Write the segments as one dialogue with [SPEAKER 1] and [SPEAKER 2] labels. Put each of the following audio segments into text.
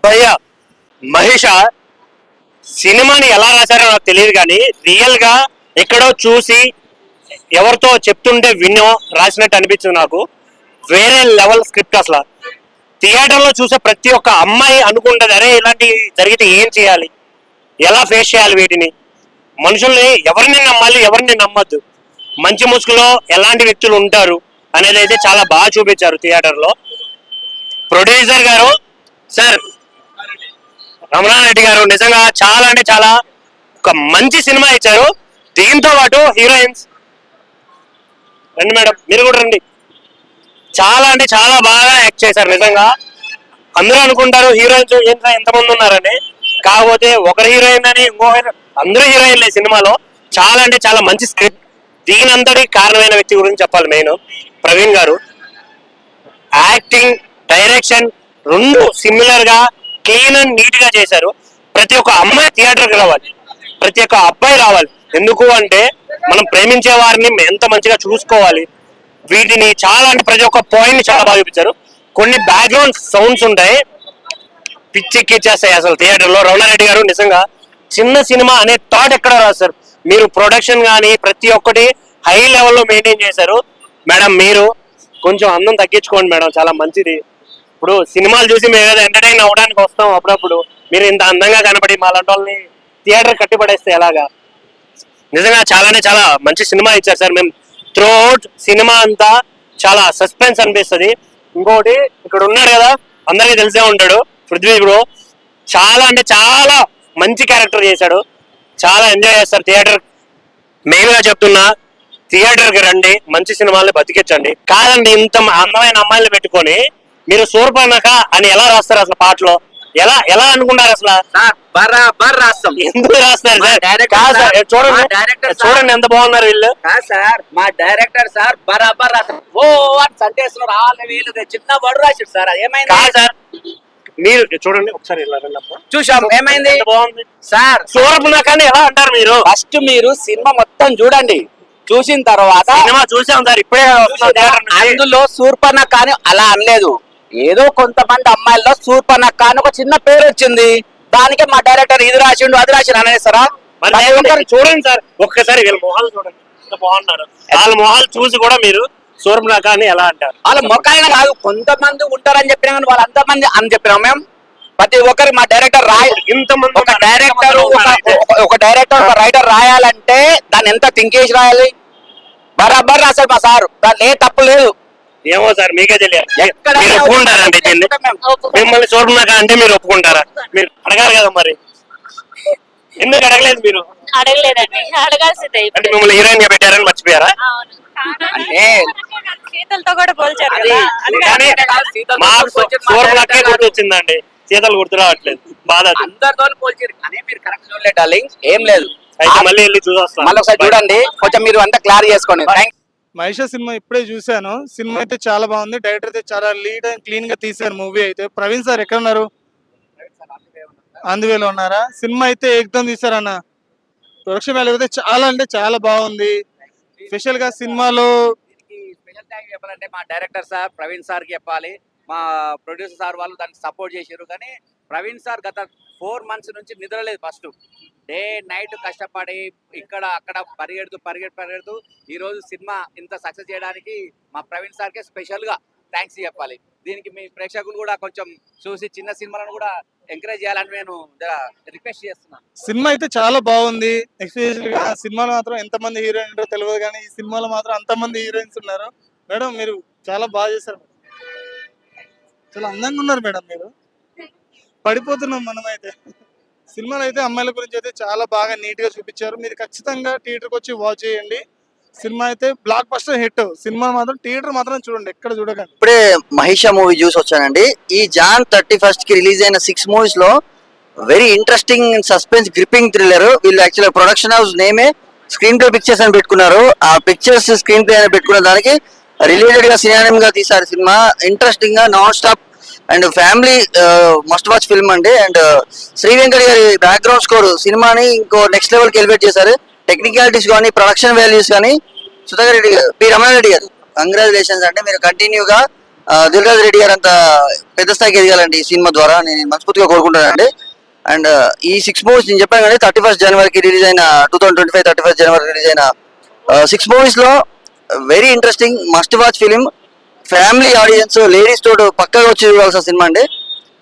[SPEAKER 1] భయ్యా మహేష సినిమాని ఎలా రాశారో నాకు తెలియదు కానీ రియల్ గా ఎక్కడో చూసి ఎవరితో చెప్తుంటే వినో రాసినట్టు అనిపించింది నాకు. వేరే లెవెల్ స్క్రిప్ట్ అసలు. థియేటర్ లో చూసే ప్రతి ఒక్క అమ్మాయి అనుకుంటది, అరే ఇలాంటి జరిగితే ఏం చేయాలి, ఎలా ఫేస్ చేయాలి వీటిని, మనుషుల్ని ఎవరిని నమ్మాలి ఎవరిని నమ్మద్దు, మంచి ముసుగులో ఎలాంటి వ్యక్తులు ఉంటారు అనేది అయితే చాలా బాగా చూపించారు థియేటర్ లో. ప్రొడ్యూసర్ గారు సార్ రమణారెడ్డి గారు నిజంగా చాలా అంటే చాలా ఒక మంచి సినిమా ఇచ్చారు. దీంతో పాటు హీరోయిన్స్ రండి మేడం, మీరు కూడా రండి. చాలా అంటే చాలా బాగా యాక్ట్ చేశారు నిజంగా. అందరూ అనుకుంటారు హీరోయిన్స్ ఏంటో ఎంతమంది ఉన్నారని, కాకపోతే ఒకరు హీరోయిన్ అని ఇంకో అందరూ హీరోయిన్లే సినిమాలో. చాలా అంటే చాలా మంచి స్క్రిప్ట్. దీనంతటి కారణమైన వ్యక్తి గురించి చెప్పాలి. మెయిన్ ప్రవీణ్ గారు యాక్టింగ్ డైరెక్షన్ రెండు సిమిలర్ గా క్లీన్ అండ్ నీట్ గా చేశారు. ప్రతి ఒక్క అమ్మాయి థియేటర్కి రావాలి, ప్రతి ఒక్క అబ్బాయి రావాలి. ఎందుకు అంటే మనం ప్రేమించే వారిని ఎంత మంచిగా చూసుకోవాలి, వీటిని చాలా అంటే ప్రతి ఒక్క పాయింట్ చాలా బాగా చూపించారు. కొన్ని బ్యాక్గ్రౌండ్ సౌండ్స్ ఉంటాయి, పిచ్చెక్కిచ్చేస్తాయి అసలు థియేటర్ లో. రమణారెడ్డి గారు నిజంగా చిన్న సినిమా అనే థాట్ ఎక్కడ రాస్తారు. మీరు ప్రొడక్షన్ కానీ ప్రతి ఒక్కటి హై లెవెల్లో మెయింటైన్ చేశారు. మేడం మీరు కొంచెం అందం తగ్గించుకోండి మేడం, చాలా మంచిది. ఇప్పుడు సినిమాలు చూసి మేము ఏదో ఎంటర్టైన్ అవ్వడానికి వస్తాం అప్పుడప్పుడు, మీరు ఇంత అందంగా కనపడి మా లాంటి వాళ్ళని థియేటర్ కట్టిపడేస్తే ఎలాగా. నిజంగా చాలానే చాలా మంచి సినిమా ఇచ్చారు సార్. మేము త్రూ అవుట్ సినిమా అంతా చాలా సస్పెన్స్ అనిపిస్తుంది. ఇంకోటి ఇక్కడ ఉన్నాడు కదా, అందరికీ తెలిసే ఉంటాడు, పృథ్వీ బ్రో. చాలా అంటే చాలా మంచి క్యారెక్టర్ చేశాడు, చాలా ఎంజాయ్ చేస్తారు థియేటర్. మెయిన్ గా చెప్తున్నా, థియేటర్ కి రండి, మంచి సినిమాల్ని బతికించండి. కాదండి ఇంత అందమైన అమ్మాయిలు పెట్టుకొని మీరు సూర్పనక అని ఎలా రాస్తారు అసలు పాటలో? ఎలా ఎలా అనుకుంటారు అసలు?
[SPEAKER 2] బరాబర్ రాస్తాం.
[SPEAKER 1] ఎందుకు రాస్తారు సార్? చూడండి ఎంత బాగున్నారు వీళ్ళు.
[SPEAKER 2] సార్ మా డైరెక్టర్ సార్ బరాబర్ రాస్తాం. ఓ అని సంటేస్తున్నారు వాళ్ళు వీళ్ళు, చిన్న బడు రాశారు సార్. ఏమైంది
[SPEAKER 1] సార్? మీరు చూడండి ఒకసారి
[SPEAKER 2] చూసాం, ఏమైంది
[SPEAKER 1] బాగుంది
[SPEAKER 2] సార్.
[SPEAKER 1] సూర్పనకాన్ని ఎలా అంటారు మీరు?
[SPEAKER 2] ఫస్ట్ మీరు సినిమా మొత్తం చూడండి, చూసిన తర్వాత
[SPEAKER 1] సినిమా చూసాం సార్ ఇప్పుడే.
[SPEAKER 2] అందులో శూర్పణఖ అని అలా అనలేదు, ఏదో కొంతమంది అమ్మాయిల్లో శూర్పణఖ అని ఒక చిన్న పేరు వచ్చింది, దానికే మా డైరెక్టర్ ఇది రాసిండు అది రాసిండు అనేస్తారా?
[SPEAKER 1] చూడండి సార్ ఒక్కసారి వీళ్ళ మొహాలు చూడండి, బాగున్నారు. వాళ్ళ మొహాలు చూసి కూడా మీరు శూర్పనఖ అని ఎలా అంటారు?
[SPEAKER 2] వాళ్ళ మొక్కైనా కాదు, కొంతమంది ఉంటారని చెప్పినా కానీ వాళ్ళు అంతమంది అని చెప్పినాం మేము. ప్రతి ఒక్కరు మా డైరెక్టర్
[SPEAKER 1] ఇంతమంది
[SPEAKER 2] ఒక డైరెక్టర్ ఒక రైటర్ రాయాలంటే దాన్ని ఎంత థింక్ చేసి రాయాలి? బరాబర్ రాశాడు మా సార్, దాన్ని ఏ తప్పు లేదు.
[SPEAKER 1] ఏమో సార్ మీకే తెలియదు. మీరు ఒప్పుకుంటారండి దీన్ని? మిమ్మల్ని శూర్పనఖ అంటే మీరు ఒప్పుకుంటారా? మీరు అడగాలి కదా మరి, ఎందుకు అడగలేదు మీరు?
[SPEAKER 3] అడగలేదండి, అడగాల్సిందే.
[SPEAKER 1] అంటే మిమ్మల్ని హీరోయిన్ గా పెట్టారని మర్చిపోయారా?
[SPEAKER 3] అంటే సీతలతో కూడా పోల్చారు కదా.
[SPEAKER 1] మాకు శూర్పనఖే గుర్తొచ్చిందండి, సీతలు గుర్తు రావట్లేదు. బాధ.
[SPEAKER 2] అందరితో పోల్చారు కానీ మీరు కరెక్ట్ చూడలేదు డార్లింగ్, ఏం లేదు.
[SPEAKER 1] అయితే మళ్ళీ వెళ్ళి చూసొస్తాను,
[SPEAKER 2] మళ్ళీ ఒకసారి చూడండి, కొంచెం మీరు అంతా క్లియర్ చేసుకోండి.
[SPEAKER 4] మహేష్ సినిమా ఇప్పుడే చూశాను, సినిమా అయితే చాలా బాగుంది. డైరెక్టర్ అయితే చాలా లీడ్ అండ్ క్లీన్ గా తీశారు మూవీ అయితే. ప్రవీణ్ సార్ ఎక్కడ ఉన్నారు? అందువేలో ఉన్నారా? సినిమా అయితే ఏకదం తీశారన్న. ప్రొడక్షన్ వాల్యూ అయితే చాలా అంటే చాలా బాగుంది. స్పెషల్ గా సినిమాలో
[SPEAKER 2] స్పెషల్ థ్యాంక్ చెప్పాలంటే మా డైరెక్టర్ సార్ ప్రవీణ్ సార్ కి చెప్పాలి. మా ప్రొడ్యూసర్ సార్ వాళ్ళు దానికి సపోర్ట్ చేశారు. కానీ ప్రవీణ్ సార్ గత 4 months నుంచి నిద్రలేదు. ఫస్ట్ డే నైట్ కష్టపడి ఇక్కడ అక్కడ పరిగెడుతూ ఈ రోజు సినిమా ఇంత సక్సెస్ చేయడానికి మా ప్రవీణ్ సార్కే స్పెషల్గా థ్యాంక్స్ చెప్పాలి. దీనికి మీ ప్రేక్షకులు కూడా కొంచెం చూసి చిన్న సినిమాలను కూడా ఎంకరేజ్ చేయాలని నేను రిక్వెస్ట్ చేస్తున్నాను.
[SPEAKER 4] సినిమా అయితే చాలా బాగుంది. ఎస్పెషల్ గా సినిమాలో మాత్రం ఎంతమంది హీరోయిన్ ఉంటారో తెలియదు కానీ ఈ సినిమాలో మాత్రం అంతమంది హీరోయిన్స్ ఉన్నారు. మేడం మీరు చాలా బాగా చేశారు, చాలా అందంగా ఉన్నారు మేడం. మీరు పడిపోతున్నాం మనమైతే. సినిమాలో అయితే అమ్మాయిల గురించి అయితే చాలా బాగా నీట్ గా చూపించారు. మీరు ఖచ్చితంగా థియేటర్కి వచ్చి వాచ్ చేయండి. సినిమా అయితే బ్లాక్ బస్టర్ హిట్. సినిమా మాత్రం థియేటర్ మాత్రం చూడండి, ఎక్కడ చూడకండి.
[SPEAKER 5] ఇప్పుడే మహిష మూవీ చూసి వచ్చానండి. ఈ Jan 31st కి రిలీజ్ అయిన 6 movies లో very interesting suspense gripping thriller. వీళ్ళు యాక్చువల్గా ప్రొడక్షన్ హౌస్ నేమే స్క్రీన్ ప్లే పిక్చర్స్ అని పెట్టుకున్నారు. ఆ పిక్చర్స్ స్క్రీన్ ప్లే అని పెట్టుకున్న దానికి రిలేటెడ్ గా సినిమా గా తీశారు సినిమా. ఇంట్రెస్టింగ్ గా non stop and family must watch film అండి. అండ్ శ్రీ వెంకట్ గారి బ్యాక్గ్రౌండ్ స్కోర్ సినిమాని ఇంకో నెక్స్ట్ లెవెల్ కి ఎలివేట్ చేశారు. టెక్నికాలిటీస్ కానీ ప్రొడక్షన్ వాల్యూస్ కానీ సుధాకర్ రెడ్డి గారు, పి రమణ రెడ్డి గారు కంగ్రాచులేషన్స్ అండి. మీరు కంటిన్యూగా దిల్ రాజు రెడ్డి గారు అంత పెద్ద స్థాయికి ఎదగాలండి ఈ సినిమా ద్వారా, నేను మనస్ఫూర్తిగా కోరుకుంటానండి. అండ్ ఈ 6 మూవీస్ నేను చెప్పాను కానీ 31 జనవరికి రిలీజ్ అయిన 2025 31 జనవరి రిలీజ్ అయిన 6 మూవీస్ లో very interesting must watch film. Family audience ladies తోడు పక్కగా వచ్చి చూడాల్సిన సినిమా అండి.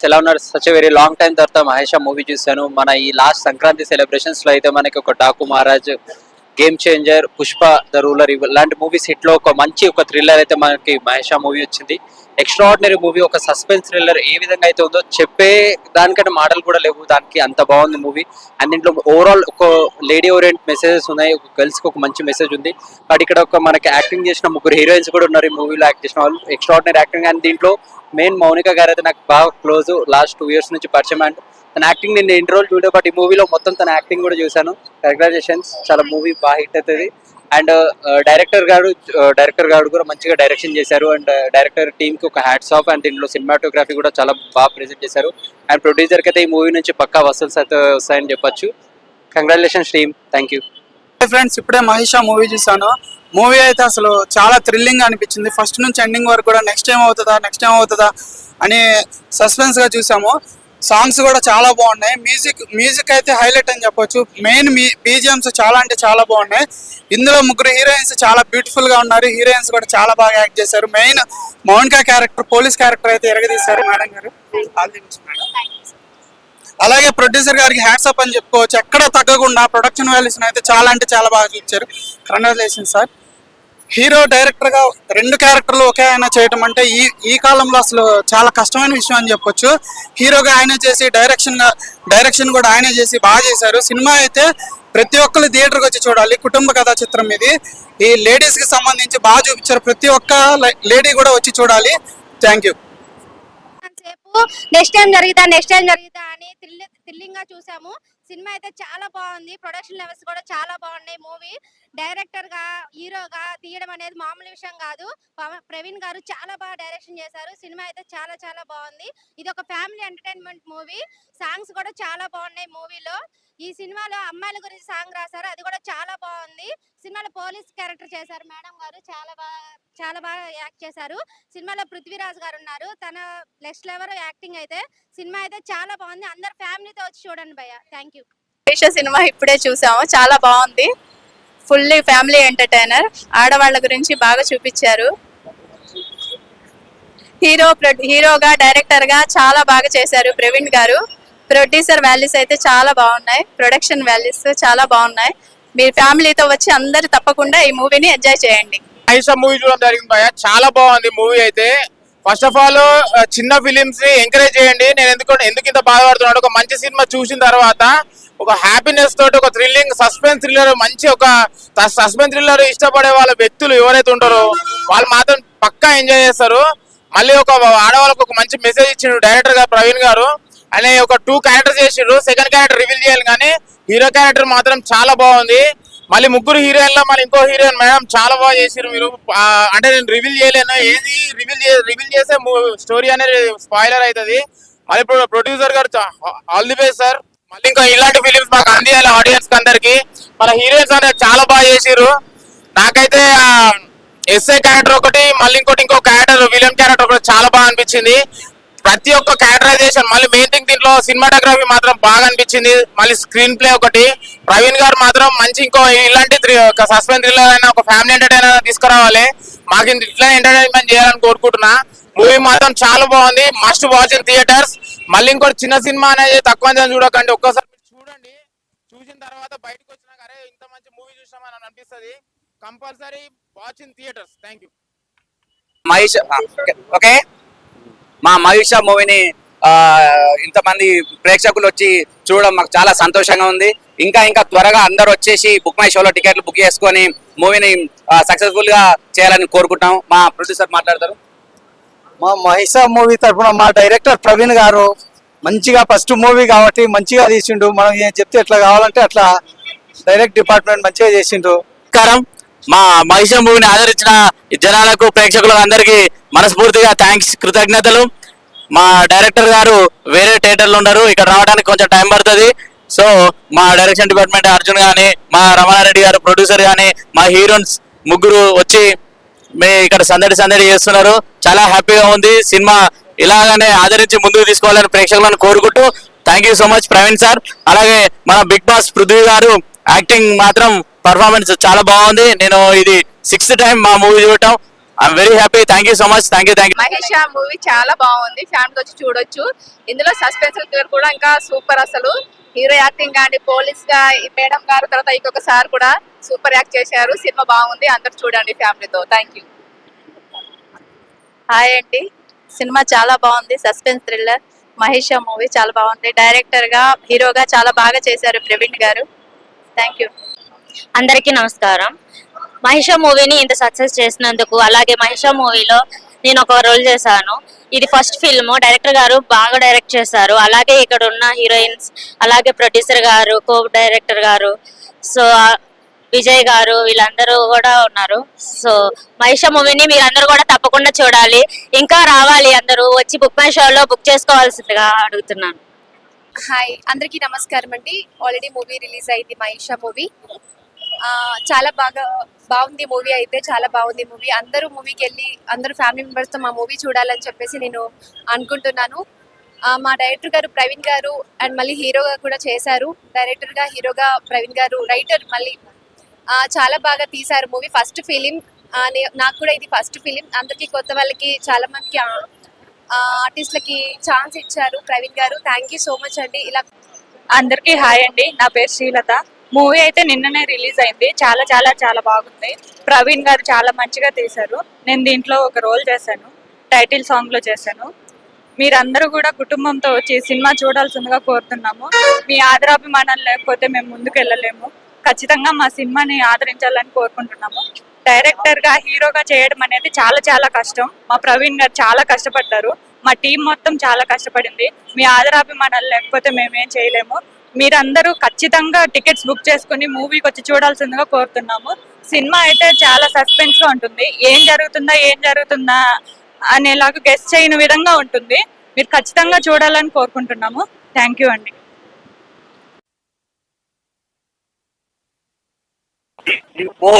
[SPEAKER 6] ఎలా ఉన్నారు? సచ్ వెరీ లాంగ్ టైం తర్వాత మహేష్ మూవీ చూశాను. మన ఈ లాస్ట్ సంక్రాంతి సెలబ్రేషన్స్ లో అయితే మనకి ఒక Daaku Maharaaj, game changer, Pushpa the ruler ఇలాంటి మూవీస్ హిట్ లో ఒక మంచి ఒక థ్రిల్లర్ అయితే మనకి మహేష్ మూవీ వచ్చింది. ఎక్స్ట్రాడినరీ మూవీ, ఒక సస్పెన్స్ థ్రిల్లర్ ఏ విధంగా అయితే ఉందో చెప్పే దానికంటే మాటలు కూడా లేవు, దానికి అంత బాగుంది మూవీ. అండ్ దీంట్లో ఓవరాల్ ఒక లేడీ ఓరియంట్ మెసేజెస్ ఉన్నాయి, ఒక గర్ల్స్ కి ఒక మంచి మెసేజ్ ఉంది. బట్ ఇక్కడ ఒక మనకి యాక్టింగ్ చేసిన 3 హీరోయిన్స్ కూడా ఉన్నారు ఈ మూవీలో, యాక్ట్ చేసిన వాళ్ళు ఎక్స్ట్రాడినరీ యాక్టింగ్. అండ్ దీంట్లో మెయిన్ మౌనిక గారు అయితే నాకు బాగా క్లోజ్, లాస్ట్ 2 years నుంచి పరిచయం. అండ్ తన యాక్టింగ్ నేను ఎన్ని రోజులు చూడే, బట్ ఈ మూవీలో మొత్తం తన యాక్టింగ్ కూడా చూశాను. కంగ్రాచులేషన్స్, చాలా మూవీ బాగా హిట్ అవుతుంది. అండ్ డైరెక్టర్ గారు కూడా మంచిగా డైరెక్షన్ చేశారు. అండ్ డైరెక్టర్ టీమ్ కి ఒక హ్యాట్స్ ఆఫ్. అండ్ దీంట్లో సినిమాటోగ్రఫీ కూడా చాలా బాగా ప్రెజెంట్ చేశారు. అండ్ ప్రొడ్యూసర్ కి అయితే ఈ మూవీ నుంచి పక్కా వసూల్స్ అయితే వస్తాయని చెప్పొచ్చు. Congratulations team, thank you.
[SPEAKER 7] Friends, ఇప్పుడే మహేష్ మూవీ చూసాను. మూవీ అయితే అసలు చాలా థ్రిల్లింగ్ అనిపించింది. ఫస్ట్ నుంచి ఎండింగ్ వరకు కూడా నెక్స్ట్ ఏం అవుతుందా అని సస్పెన్స్ గా చూసాము. సాంగ్స్ కూడా చాలా బాగున్నాయి. మ్యూజిక్ అయితే హైలైట్ అని చెప్పొచ్చు. మెయిన్ బీజిఎమ్స్ చాలా అంటే చాలా బాగున్నాయి. ఇందులో 3 హీరోయిన్స్ చాలా బ్యూటిఫుల్ గా ఉన్నారు. హీరోయిన్స్ కూడా చాలా బాగా యాక్ట్ చేశారు. Main Mounika character, police character అయితే ఎరగదీశారు మేడం గారు. అలాగే ప్రొడ్యూసర్ గారికి హ్యాట్స్ అప్ అని చెప్పుకోవచ్చు. ఎక్కడ తగ్గకుండా ప్రొడక్షన్ వాల్యూస్ అయితే చాలా అంటే చాలా బాగా చూపించారు. Congratulation sir. హీరో డైరెక్టర్ గా 2 క్యారెక్టర్లు ఒకే ఆయన చేయటం అంటే ఈ కాలంలో అసలు చాలా కష్టమైన విషయం అని చెప్పొచ్చు. హీరోగా ఆయనే చేసి డైరెక్షన్ కూడా ఆయనే చేసి బాగా చేశారు. సినిమా అయితే ప్రతి ఒక్కరు థియేటర్కి వచ్చి చూడాలి. కుటుంబ కథా చిత్రం ఇది. ఈ లేడీస్ కి సంబంధించి బాగా చూపించారు. ప్రతి ఒక్క లేడీ కూడా వచ్చి చూడాలి. Thank you.
[SPEAKER 8] నెక్స్ట్ టైం జరుగుతా అని థ్రిల్లింగ్ గా చూసాము. సినిమా అయితే చాలా బాగుంది. ప్రొడక్షన్ లెవెల్స్ కూడా చాలా బాగున్నాయి. మూవీ డైరెక్టర్ గా హీరోగా తీయడం అనేది మామూలు విషయం కాదు. ప్రవీణ్ గారు చాలా బాగా డైరెక్షన్ చేశారు. సినిమా అయితే చాలా చాలా బాగుంది. ఇది ఒక ఫ్యామిలీ ఎంటర్టైన్మెంట్ మూవీ. సాంగ్స్ కూడా చాలా బాగున్నాయి మూవీలో. ఈ సినిమాలో అమ్మాయిల గురించి సాంగ్ రాశారు, అది కూడా చాలా బాగుంది. సినిమాలో పోలీస్ క్యారెక్టర్ చేశారు మేడం గారు, చాలా బాగా యాక్ట్ చేశారు. సినిమాలో పృథ్వీరాజ్ గారు ఉన్నారు, తన నెక్స్ట్ లెవెల్ యాక్టింగ్ అయితే. సినిమా అయితే చాలా బాగుంది. అందరు ఫ్యామిలీతో వచ్చి చూడండి భయ్య. Thank you.
[SPEAKER 3] సినిమా ఇప్పుడే చూసాము, చాలా బాగుంది. Fully family entertainer. ఆడవాళ్ళ గురించి బాగా చూపించారు. హీరోగా డైరెక్టర్ గా చాలా బాగా చేశారు ప్రవీణ్ గారు. ప్రొడ్యూసర్ వాల్యూస్ అయితే చాలా బాగున్నాయి. ప్రొడక్షన్ వాల్యూస్ చాలా బాగున్నాయి. మీరు ఫ్యామిలీతో వచ్చి అందరు తప్పకుండా ఈ మూవీని ఎంజాయ్ చేయండి.
[SPEAKER 9] మహేష్ మూవీ చూడడం జరిగింది భయ్య, చాలా బాగుంది మూవీ అయితే. ఫస్ట్ ఆఫ్ ఆల్ చిన్న ఫిలిమ్స్ ని ఎంకరేజ్ చేయండి. నేను ఎందుకు ఇంత బాధపడుతున్నాడు, ఒక మంచి సినిమా చూసిన తర్వాత ఒక హ్యాపీనెస్ తోటి ఒక థ్రిల్లింగ్ సస్పెన్స్ థ్రిల్లర్, మంచి ఒక సస్పెన్స్ థ్రిల్లర్ ఇష్టపడే వాళ్ళ వ్యక్తులు ఎవరైతే ఉంటారో వాళ్ళు మాత్రం పక్కా ఎంజాయ్ చేస్తారు. మళ్ళీ ఒక ఆడవాళ్ళకు ఒక మంచి మెసేజ్ ఇచ్చిండు డైరెక్టర్ గారు ప్రవీణ్ గారు. అనే ఒక 2 క్యారెక్టర్స్ చేసిండ్రు. సెకండ్ క్యారెక్టర్ రివీల్ చేయాలి కానీ హీరో క్యారెక్టర్ మాత్రం చాలా బాగుంది. మళ్ళీ 3 హీరోయిన్లో మళ్ళీ ఇంకో హీరోయిన్ మేడం చాలా బాగా చేసారు మీరు. అంటే నేను రివీల్ చేయలేను, ఏది రివీల్ చేసే స్టోరీ అనేది స్పాయిలర్ అవుతుంది. మళ్ళీ ఇప్పుడు ప్రొడ్యూసర్ గారు ఆల్ ది బెస్ట్ సార్. మళ్ళీ ఇంకా ఇలాంటి ఫిలిమ్స్ మాకు అందియాలి ఆడియన్స్ అందరికి. మన హీరోయిన్స్ అనేది చాలా బాగా చేసారు. నాకైతే ఎస్ఐ క్యారెక్టర్ ఒకటి, మళ్ళీ ఇంకో క్యారెక్టర్ విలియం క్యారెక్టర్ ఒకటి చాలా బాగా అనిపించింది. ప్రతి ఒక్క క్యారెక్టరైజేషన్, మళ్ళీ మెయిన్ థింగ్ దీంట్లో సినిమాటోగ్రఫీ మాత్రం బాగా అనిపించింది. మళ్ళీ స్క్రీన్ ప్లే ఒకటి. ప్రవీణ్ గారు మాత్రం మంచి ఇంకో ఇలాంటి సస్పెన్స్ థ్రిల్లర్ అయినా ఒక ఫ్యామిలీ ఎంటర్టైనర్ తీసుకురావాలి. మాకు ఇట్లా ఎంటర్టైన్మెంట్ చేయాలని కోరుకుంటున్నా. మూవీ మాత్రం చాలా బాగుంది. Must watch in theatres. మళ్ళీ ఇంకోటి చిన్న సినిమా అనేది తక్కువ చూడకండి, ఒక్కసారి చూడండి. చూసిన తర్వాత బయటకు వచ్చినాక అరే ఇంత మంచి మూవీ చూసామని అనిపిస్తుంది. Compulsory watch in theatres. Thank you.
[SPEAKER 2] Mahesh okay, మా మహేష్ మూవీని ఇంతమంది ప్రేక్షకులు వచ్చి చూడడం మాకు చాలా సంతోషంగా ఉంది. ఇంకా త్వరగా అందరూ వచ్చేసి బుక్ మై షోలో టికెట్లు బుక్ చేసుకొని మూవీని సక్సెస్ఫుల్ గా చేయాలని కోరుకుంటాం. మా ప్రొడ్యూసర్ మాట్లాడతారు.
[SPEAKER 7] మా మహేష్ మూవీ తరఫున మా డైరెక్టర్ ప్రవీణ్ గారు మంచిగా ఫస్ట్ మూవీ కాబట్టి మంచిగా తీసిండు. మనం ఏం చెప్తే ఎట్లా కావాలంటే అట్లా డైరెక్ట్ డిపార్ట్మెంట్ మంచిగా చేసిండు.
[SPEAKER 2] నమస్కారం. మా మహేష్ మూవీని ఆదరించిన జనాలకు, ప్రేక్షకులకు అందరికీ మనస్ఫూర్తిగా థ్యాంక్స్, కృతజ్ఞతలు.
[SPEAKER 6] మా డైరెక్టర్ గారు వేరే థియేటర్లో ఉన్నారు, ఇక్కడ రావడానికి కొంచెం టైం పడుతుంది. సో మా డైరెక్షన్ డిపార్ట్మెంట్ అర్జున్ గానీ, మా రమణారెడ్డి గారు ప్రొడ్యూసర్ గానీ, మా హీరోయిన్స్ ముగ్గురు వచ్చి ఇక్కడ సందడి చేస్తున్నారు. చాలా హ్యాపీగా ఉంది. సినిమా ఇలాగానే ఆదరించి ముందుకు తీసుకోవాలని ప్రేక్షకులను కోరుకుంటూ thank you so much Praveen sir. అలాగే మన బిగ్ బాస్ పృథ్వీ గారు యాక్టింగ్ మాత్రం పర్ఫార్మెన్స్ చాలా బాగుంది. నేను ఇది 6th టైం మా మూవీ చూడటం. I'm very happy. Thank you so much. Thank you.
[SPEAKER 3] Mahesh movie చాలా బాగుంది, ఫ్యామిలీ వచ్చి చూడొచ్చు. ఇందులో సస్పెన్స్ కూడా ఇంకా సూపర్. అసలు హీరో యాక్టింగ్ కానీ, పోలీస్ గా మేడం గారు, తర్వాత ఇంకొక సార్ కూడా సూపర్ యాక్ట్ చేశారు. సినిమా బాగుంది, అందరు చూడండి ఫ్యామిలీతో. Thank you. హాయ్ అండి, సినిమా చాలా బాగుంది. Suspense thriller. మహేష్ మూవీ చాలా బాగుంది. డైరెక్టర్ గా, హీరోగా చాలా బాగా చేశారు ప్రవీణ్ గారు. Thank you.
[SPEAKER 10] అందరికీ నమస్కారం. మహిష మూవీని ఇంత సక్సెస్ చేసినందుకు, అలాగే మహిష మూవీలో నేను ఒక రోల్ చేశాను. ఇది ఫస్ట్ ఫిల్మ్. డైరెక్టర్ గారు బాగా డైరెక్ట్ చేశారు. అలాగే ఇక్కడ ఉన్న హీరోయిన్స్, అలాగే ప్రొడ్యూసర్ గారు, కో డైరెక్టర్ గారు, సో విజయ్ గారు, వీళ్ళందరూ కూడా ఉన్నారు. సో మహిష మూవీని మీరందరూ కూడా తప్పకుండా చూడాలి. ఇంకా రావాలి, అందరూ వచ్చి బుక్ మై షోలో బుక్ చేసుకోవాల్సిందిగా అడుగుతున్నాను.
[SPEAKER 11] హాయ్, అందరికీ నమస్కారం అండి. ఆల్రెడీ మూవీ రిలీజ్ అయింది మహిష మూవీ. చాలా బాగుంది మూవీ. అయితే చాలా బాగుంది మూవీ. అందరూ మూవీకి వెళ్ళి అందరూ ఫ్యామిలీ మెంబర్స్తో మా మూవీ చూడాలని చెప్పేసి నేను అనుకుంటున్నాను. మా డైరెక్టర్ గారు ప్రవీణ్ గారు అండ్ మళ్ళీ హీరోగా కూడా చేశారు. డైరెక్టర్గా, హీరోగా ప్రవీణ్ గారు, రైటర్ మళ్ళీ చాలా బాగా తీశారు మూవీ. ఫస్ట్ ఫిలిం, నాకు కూడా ఇది ఫస్ట్ ఫిలిం. అందరికీ, కొత్త వాళ్ళకి, చాలా మందికి ఆర్టిస్టులకి ఛాన్స్ ఇచ్చారు ప్రవీణ్ గారు. థ్యాంక్ యూ సో మచ్ అండి. ఇలా
[SPEAKER 3] అందరికీ హాయ్ అండి, నా పేరు శ్రీలత. మూవీ అయితే నిన్ననే రిలీజ్ అయింది. చాలా చాలా చాలా బాగుంది. ప్రవీణ్ గారు చాలా మంచిగా తీశారు. నేను దీంట్లో ఒక రోల్ చేశాను, టైటిల్ సాంగ్ లో చేశాను. మీరందరూ కూడా కుటుంబంతో వచ్చి సినిమా చూడాల్సిందిగా కోరుతున్నాము. మీ ఆదరాభిమానాలు లేకపోతే మేము ముందుకు వెళ్ళలేము. ఖచ్చితంగా మా సినిమాని ఆదరించాలని కోరుకుంటున్నాము. డైరెక్టర్ గా, హీరోగా చేయడం అనేది చాలా చాలా కష్టం. మా ప్రవీణ్ గారు చాలా కష్టపడ్డారు. మా టీం మొత్తం చాలా కష్టపడింది. మీ ఆదరాభిమానాలు లేకపోతే మేమేం చేయలేము. మీరందరూ ఖచ్చితంగా టికెట్స్ బుక్ చేసుకుని మూవీకి వచ్చి చూడాల్సిందిగా కోరుతున్నాము. సినిమా అయితే చాలా సస్పెన్స్ గా ఉంటుంది. ఏం జరుగుతుందా అనేలాగా గెస్ చేయని విధంగా ఉంటుంది. మీరు ఖచ్చితంగా చూడాలని కోరుకుంటున్నాము. థ్యాంక్ యూ అండి.
[SPEAKER 1] ఓ